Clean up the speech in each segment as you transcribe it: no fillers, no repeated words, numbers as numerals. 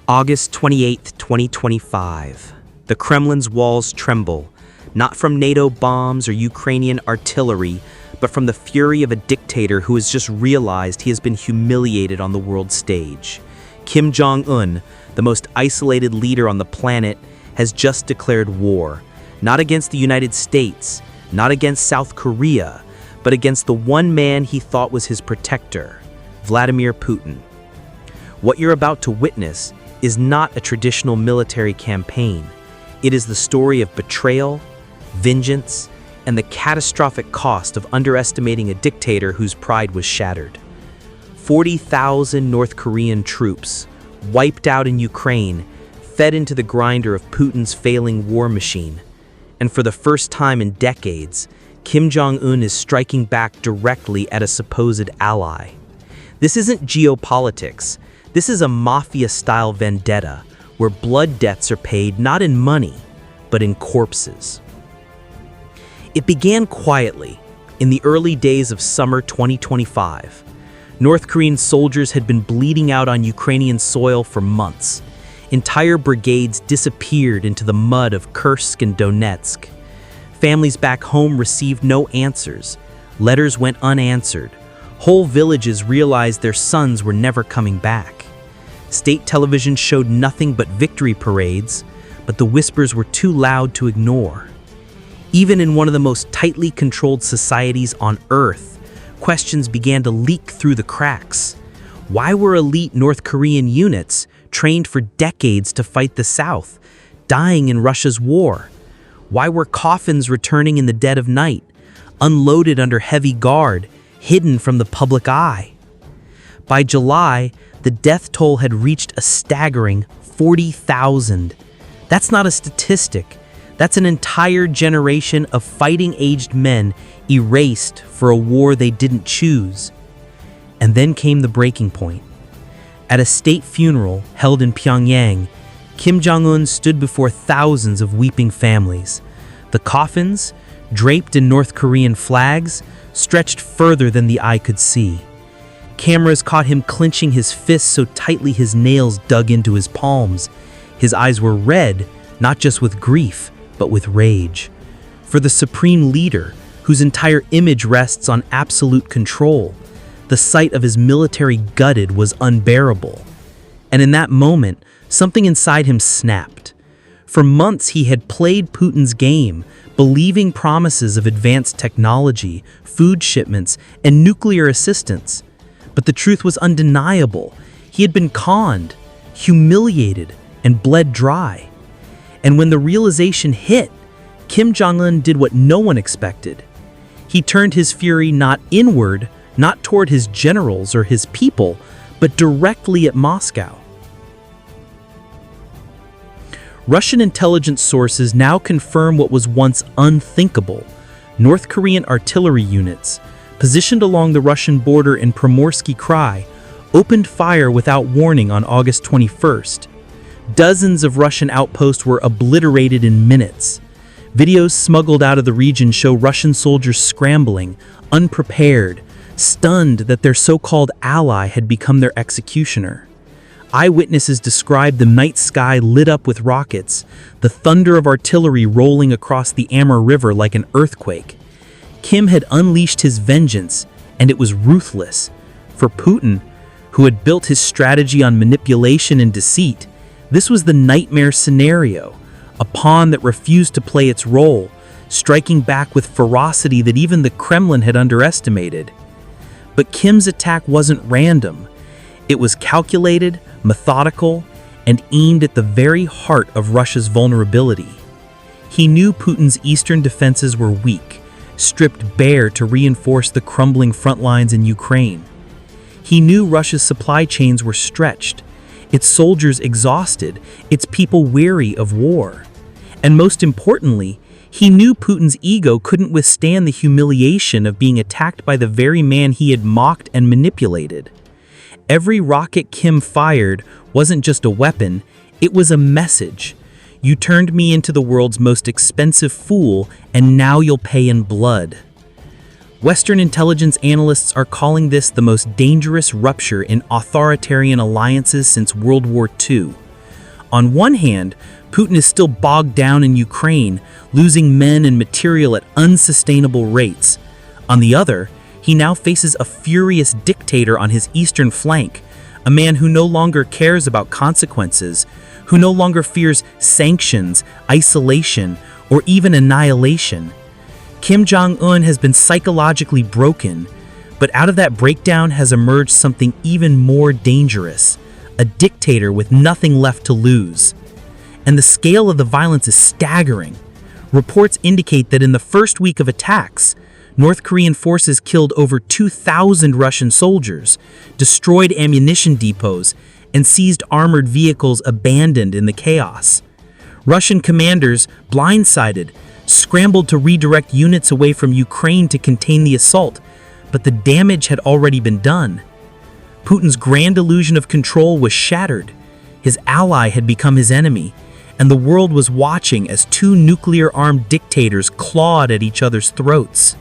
August 28, 2025. The Kremlin's walls tremble, not from NATO bombs or Ukrainian artillery, but from the fury of a dictator who has just realized he has been humiliated on the world stage. Kim Jong-Un, the most isolated leader on the planet, has just declared war, not against the United States, not against South Korea, but against the one man he thought was his protector, Vladimir Putin. What you're about to witness is not a traditional military campaign. It is the story of betrayal, vengeance, and the catastrophic cost of underestimating a dictator whose pride was shattered. 40,000 North Korean troops, wiped out in Ukraine, fed into the grinder of Putin's failing war machine. And for the first time in decades, Kim Jong-un is striking back directly at a supposed ally. This isn't geopolitics. This is a mafia-style vendetta where blood debts are paid not in money, but in corpses. It began quietly in the early days of summer 2025. North Korean soldiers had been bleeding out on Ukrainian soil for months. Entire brigades disappeared into the mud of Kursk and Donetsk. Families back home received no answers. Letters went unanswered. Whole villages realized their sons were never coming back. State television showed nothing but victory parades, but the whispers were too loud to ignore. Even in one of the most tightly controlled societies on Earth, questions began to leak through the cracks. Why were elite North Korean units, trained for decades to fight the South, dying in Russia's war? Why were coffins returning in the dead of night, unloaded under heavy guard, hidden from the public eye? By July, the death toll had reached a staggering 40,000. That's not a statistic. That's an entire generation of fighting-aged men erased for a war they didn't choose. And then came the breaking point. At a state funeral held in Pyongyang, Kim Jong-un stood before thousands of weeping families. The coffins, draped in North Korean flags, stretched further than the eye could see. Cameras caught him clenching his fists so tightly his nails dug into his palms. His eyes were red, not just with grief, but with rage. For the supreme leader, whose entire image rests on absolute control, the sight of his military gutted was unbearable. And in that moment, something inside him snapped. For months he had played Putin's game, believing promises of advanced technology, food shipments, and nuclear assistance. But the truth was undeniable. He had been conned, humiliated, and bled dry. And when the realization hit, Kim Jong-un did what no one expected. He turned his fury not inward, not toward his generals or his people, but directly at Moscow. Russian intelligence sources now confirm what was once unthinkable. North Korean artillery units, positioned along the Russian border in Primorsky Krai, opened fire without warning on August 21st. Dozens of Russian outposts were obliterated in minutes. Videos smuggled out of the region show Russian soldiers scrambling, unprepared, stunned that their so-called ally had become their executioner. Eyewitnesses described the night sky lit up with rockets, the thunder of artillery rolling across the Amur River like an earthquake. Kim had unleashed his vengeance, and it was ruthless. For Putin, who had built his strategy on manipulation and deceit, this was the nightmare scenario, a pawn that refused to play its role, striking back with ferocity that even the Kremlin had underestimated. But Kim's attack wasn't random. It was calculated, methodical, and aimed at the very heart of Russia's vulnerability. He knew Putin's eastern defenses were weak, stripped bare to reinforce the crumbling front lines in Ukraine. He knew Russia's supply chains were stretched, its soldiers exhausted, its people weary of war. And most importantly, he knew Putin's ego couldn't withstand the humiliation of being attacked by the very man he had mocked and manipulated. Every rocket Kim fired wasn't just a weapon, it was a message. You turned me into the world's most expensive fool, and now you'll pay in blood. Western intelligence analysts are calling this the most dangerous rupture in authoritarian alliances since World War II. On one hand, Putin is still bogged down in Ukraine, losing men and material at unsustainable rates. On the other, he now faces a furious dictator on his eastern flank, a man who no longer cares about consequences, who no longer fears sanctions, isolation, or even annihilation. Kim Jong-un has been psychologically broken, but out of that breakdown has emerged something even more dangerous, a dictator with nothing left to lose. And the scale of the violence is staggering. Reports indicate that in the first week of attacks, North Korean forces killed over 2,000 Russian soldiers, destroyed ammunition depots, and seized armored vehicles abandoned in the chaos. Russian commanders, blindsided, scrambled to redirect units away from Ukraine to contain the assault, but the damage had already been done. Putin's grand illusion of control was shattered. His ally had become his enemy, and the world was watching as two nuclear-armed dictators clawed at each other's throats.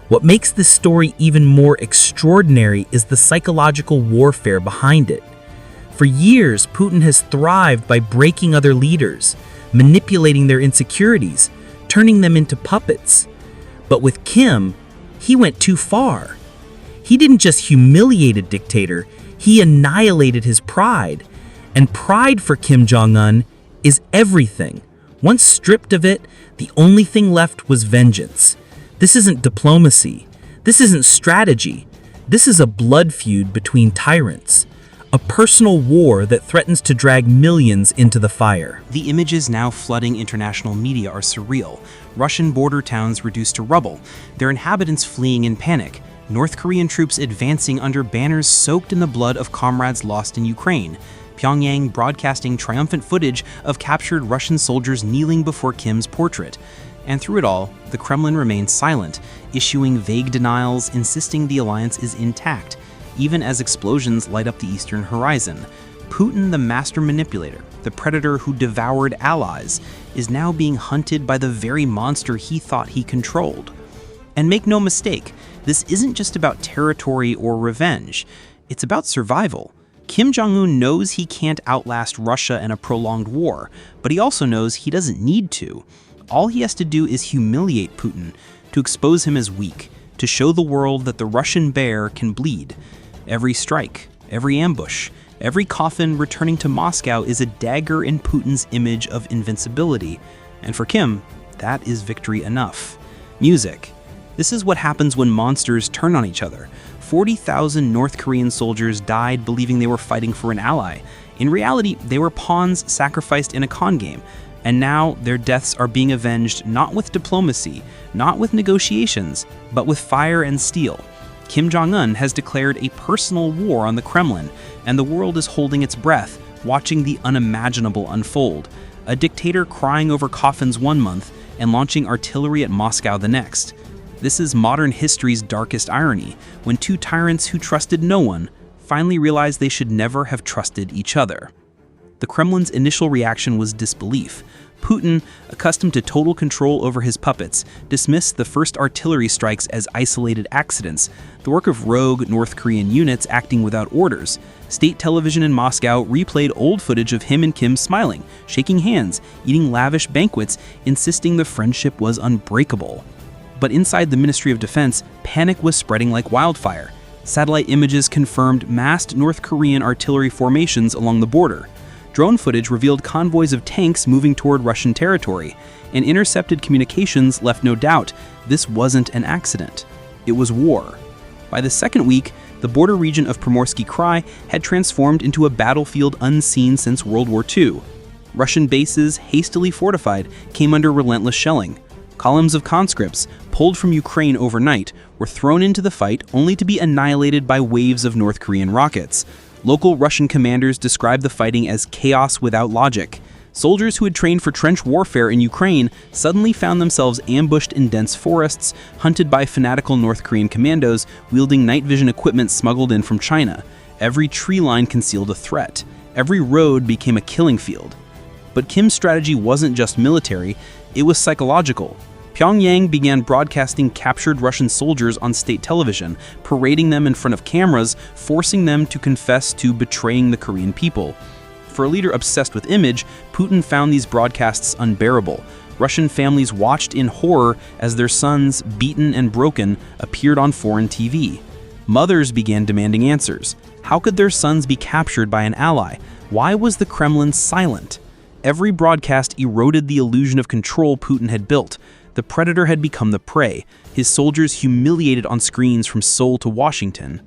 What makes this story even more extraordinary is the psychological warfare behind it. For years, Putin has thrived by breaking other leaders, manipulating their insecurities, turning them into puppets. But with Kim, he went too far. He didn't just humiliate a dictator, he annihilated his pride. And pride for Kim Jong-un is everything. Once stripped of it, the only thing left was vengeance. This isn't diplomacy. This isn't strategy. This is a blood feud between tyrants. A personal war that threatens to drag millions into the fire. The images now flooding international media are surreal. Russian border towns reduced to rubble, their inhabitants fleeing in panic, North Korean troops advancing under banners soaked in the blood of comrades lost in Ukraine, Pyongyang broadcasting triumphant footage of captured Russian soldiers kneeling before Kim's portrait. And through it all, the Kremlin remains silent, issuing vague denials, insisting the alliance is intact, even as explosions light up the eastern horizon. Putin, the master manipulator, the predator who devoured allies, is now being hunted by the very monster he thought he controlled. And make no mistake, this isn't just about territory or revenge. It's about survival. Kim Jong-un knows he can't outlast Russia in a prolonged war, but he also knows he doesn't need to. All he has to do is humiliate Putin, to expose him as weak, to show the world that the Russian bear can bleed. Every strike, every ambush, every coffin returning to Moscow is a dagger in Putin's image of invincibility. And for Kim, that is victory enough. Music. This is what happens when monsters turn on each other. 40,000 North Korean soldiers died believing they were fighting for an ally. In reality, they were pawns sacrificed in a con game. And now their deaths are being avenged not with diplomacy, not with negotiations, but with fire and steel. Kim Jong-un has declared a personal war on the Kremlin, and the world is holding its breath, watching the unimaginable unfold. A dictator crying over coffins one month and launching artillery at Moscow the next. This is modern history's darkest irony, when two tyrants who trusted no one finally realized they should never have trusted each other. The Kremlin's initial reaction was disbelief. Putin, accustomed to total control over his puppets, dismissed the first artillery strikes as isolated accidents, the work of rogue North Korean units acting without orders. State television in Moscow replayed old footage of him and Kim smiling, shaking hands, eating lavish banquets, insisting the friendship was unbreakable. But inside the Ministry of Defense, panic was spreading like wildfire. Satellite images confirmed massed North Korean artillery formations along the border. Drone footage revealed convoys of tanks moving toward Russian territory, and intercepted communications left no doubt this wasn't an accident. It was war. By the second week, the border region of Primorsky Krai had transformed into a battlefield unseen since World War II. Russian bases, hastily fortified, came under relentless shelling. Columns of conscripts, pulled from Ukraine overnight, were thrown into the fight only to be annihilated by waves of North Korean rockets. Local Russian commanders described the fighting as chaos without logic. Soldiers who had trained for trench warfare in Ukraine suddenly found themselves ambushed in dense forests, hunted by fanatical North Korean commandos wielding night vision equipment smuggled in from China. Every tree line concealed a threat. Every road became a killing field. But Kim's strategy wasn't just military, it was psychological. Pyongyang began broadcasting captured Russian soldiers on state television, parading them in front of cameras, forcing them to confess to betraying the Korean people. For a leader obsessed with image, Putin found these broadcasts unbearable. Russian families watched in horror as their sons, beaten and broken, appeared on foreign TV. Mothers began demanding answers. How could their sons be captured by an ally? Why was the Kremlin silent? Every broadcast eroded the illusion of control Putin had built. The predator had become the prey, his soldiers humiliated on screens from Seoul to Washington.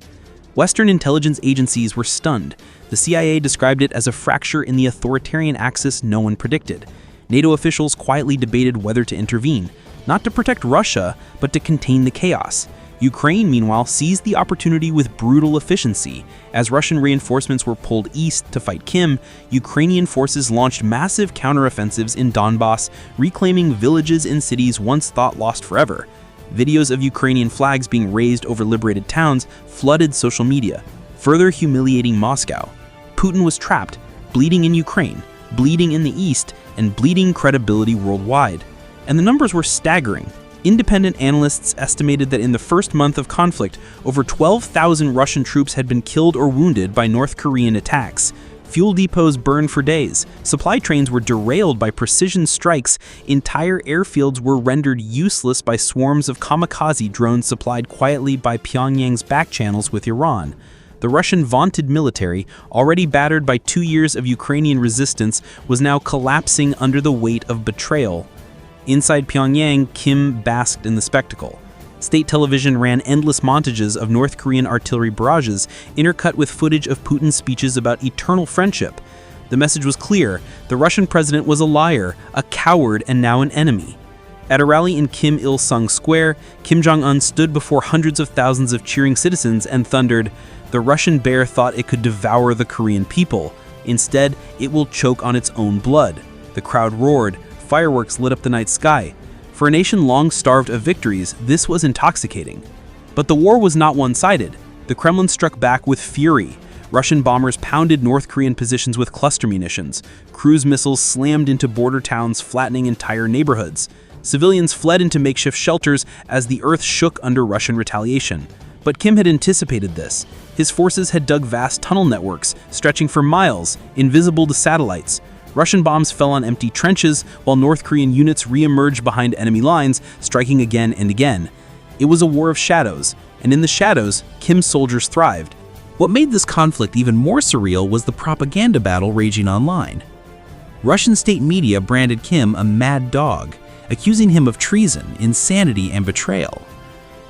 Western intelligence agencies were stunned. The CIA described it as a fracture in the authoritarian axis no one predicted. NATO officials quietly debated whether to intervene, not to protect Russia, but to contain the chaos. Ukraine, meanwhile, seized the opportunity with brutal efficiency. As Russian reinforcements were pulled east to fight Kim, Ukrainian forces launched massive counteroffensives in Donbass, reclaiming villages and cities once thought lost forever. Videos of Ukrainian flags being raised over liberated towns flooded social media, further humiliating Moscow. Putin was trapped, bleeding in Ukraine, bleeding in the east, and bleeding credibility worldwide. And the numbers were staggering. Independent analysts estimated that in the first month of conflict, over 12,000 Russian troops had been killed or wounded by North Korean attacks. Fuel depots burned for days. Supply trains were derailed by precision strikes. Entire airfields were rendered useless by swarms of kamikaze drones supplied quietly by Pyongyang's back channels with Iran. The Russian vaunted military, already battered by 2 years of Ukrainian resistance, was now collapsing under the weight of betrayal. Inside Pyongyang, Kim basked in the spectacle. State television ran endless montages of North Korean artillery barrages, intercut with footage of Putin's speeches about eternal friendship. The message was clear: the Russian president was a liar, a coward, and now an enemy. At a rally in Kim Il-sung Square, Kim Jong-Un stood before hundreds of thousands of cheering citizens and thundered, "The Russian bear thought it could devour the Korean people. Instead, it will choke on its own blood." The crowd roared. Fireworks lit up the night sky. For a nation long starved of victories, this was intoxicating. But the war was not one-sided. The Kremlin struck back with fury. Russian bombers pounded North Korean positions with cluster munitions. Cruise missiles slammed into border towns, flattening entire neighborhoods. Civilians fled into makeshift shelters as the earth shook under Russian retaliation. But Kim had anticipated this. His forces had dug vast tunnel networks, stretching for miles, invisible to satellites. Russian bombs fell on empty trenches, while North Korean units re-emerged behind enemy lines, striking again and again. It was a war of shadows, and in the shadows, Kim's soldiers thrived. What made this conflict even more surreal was the propaganda battle raging online. Russian state media branded Kim a mad dog, accusing him of treason, insanity, and betrayal.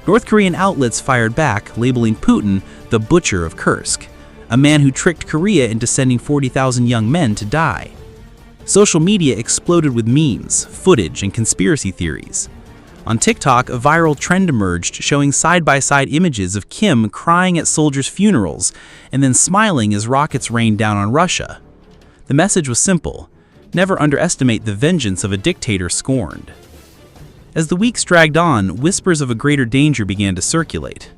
North Korean outlets fired back, labeling Putin the Butcher of Kursk, a man who tricked Korea into sending 40,000 young men to die. Social media exploded with memes, footage, and conspiracy theories. On TikTok, a viral trend emerged showing side-by-side images of Kim crying at soldiers' funerals and then smiling as rockets rained down on Russia. The message was simple: never underestimate the vengeance of a dictator scorned. As the weeks dragged on, whispers of a greater danger began to circulate.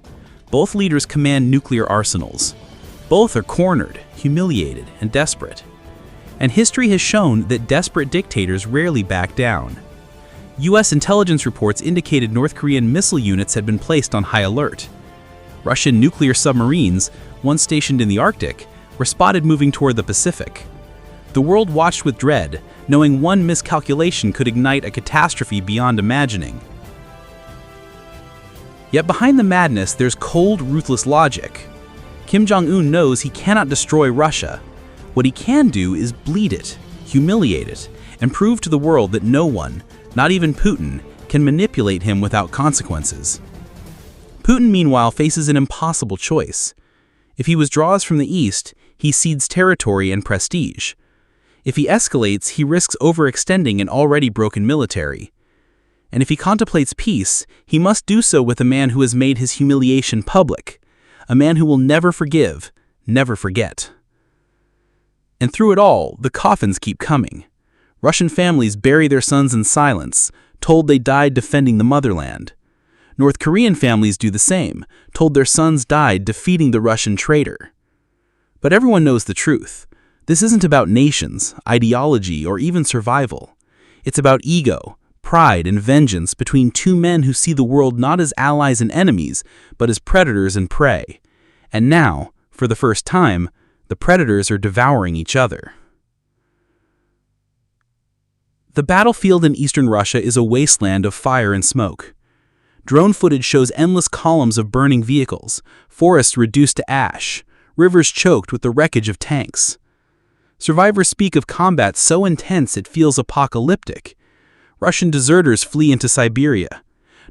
Both leaders command nuclear arsenals. Both are cornered, humiliated, and desperate. And history has shown that desperate dictators rarely back down. U.S. intelligence reports indicated North Korean missile units had been placed on high alert. Russian nuclear submarines, once stationed in the Arctic, were spotted moving toward the Pacific. The world watched with dread, knowing one miscalculation could ignite a catastrophe beyond imagining. Yet behind the madness, there's cold, ruthless logic. Kim Jong-un knows he cannot destroy Russia. What he can do is bleed it, humiliate it, and prove to the world that no one, not even Putin, can manipulate him without consequences. Putin, meanwhile, faces an impossible choice. If he withdraws from the east, he cedes territory and prestige. If he escalates, he risks overextending an already broken military. And if he contemplates peace, he must do so with a man who has made his humiliation public, a man who will never forgive, never forget. And through it all, the coffins keep coming. Russian families bury their sons in silence, told they died defending the motherland. North Korean families do the same, told their sons died defeating the Russian traitor. But everyone knows the truth. This isn't about nations, ideology, or even survival. It's about ego, pride, and vengeance between two men who see the world not as allies and enemies, but as predators and prey. And now, for the first time, the predators are devouring each other. The battlefield in eastern Russia is a wasteland of fire and smoke. Drone footage shows endless columns of burning vehicles, forests reduced to ash, rivers choked with the wreckage of tanks. Survivors speak of combat so intense it feels apocalyptic. Russian deserters flee into Siberia.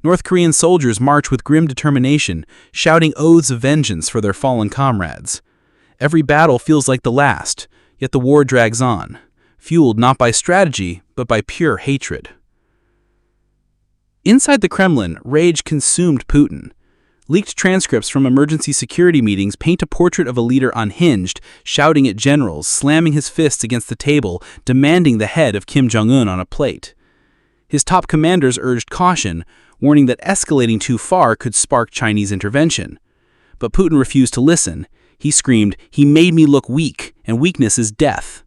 North Korean soldiers march with grim determination, shouting oaths of vengeance for their fallen comrades. Every battle feels like the last, yet the war drags on, fueled not by strategy, but by pure hatred. Inside the Kremlin, rage consumed Putin. Leaked transcripts from emergency security meetings paint a portrait of a leader unhinged, shouting at generals, slamming his fists against the table, demanding the head of Kim Jong-Un on a plate. His top commanders urged caution, warning that escalating too far could spark Chinese intervention. But Putin refused to listen. He screamed, "He made me look weak, and weakness is death."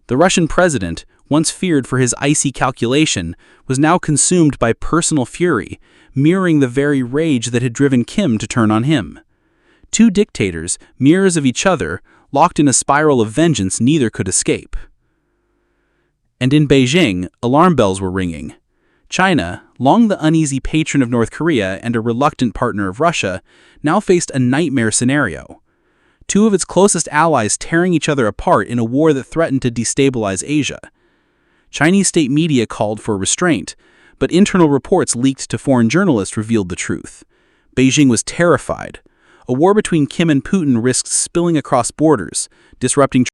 The Russian president, once feared for his icy calculation, was now consumed by personal fury, mirroring the very rage that had driven Kim to turn on him. Two dictators, mirrors of each other, locked in a spiral of vengeance neither could escape. And in Beijing, alarm bells were ringing. China, long the uneasy patron of North Korea and a reluctant partner of Russia, now faced a nightmare scenario. Two of its closest allies tearing each other apart in a war that threatened to destabilize Asia. Chinese state media called for restraint, but internal reports leaked to foreign journalists revealed the truth. Beijing was terrified. A war between Kim and Putin risked spilling across borders, disrupting